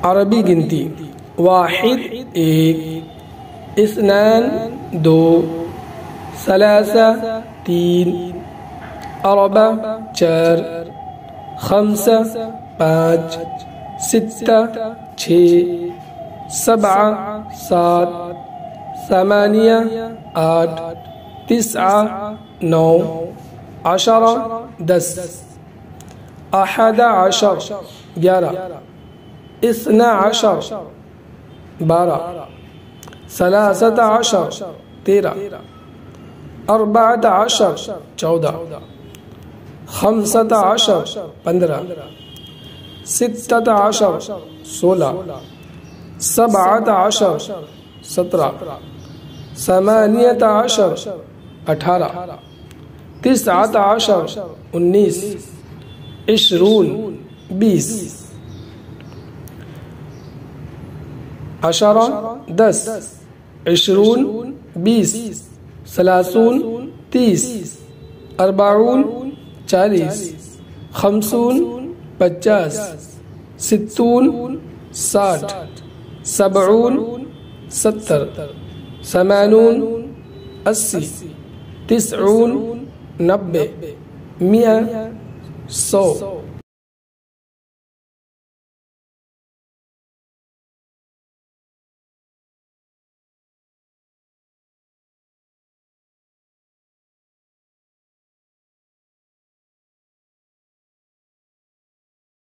عربی گنتی واحد ایک، اثنان دو، ثلاثہ تین، اربع چار، خمسہ پانچ، ستہ چھ، سبعہ سات، ثمانیہ آٹھ، تسعہ نو، عشرہ دس، احد عشر گیارہ، اثنا عشر بارہ، ثلاثۃ عشر تیرہ، اربعۃ عشر چودہ، خمسۃ عشر پندرہ، ستۃ عشر سولہ، سبعۃ عشر سترہ، ثمانیۃ عشر اٹھارہ، تسعۃ عشر انیس، عشرون بیس، عشرہ دس، عشرون بیس، ثلاثون تیس، اربعون چالیس، خمسون پچاس، ستون ساٹھ، سبعون ستر، ثمانون اسی، تسعون نبے، مئہ سو،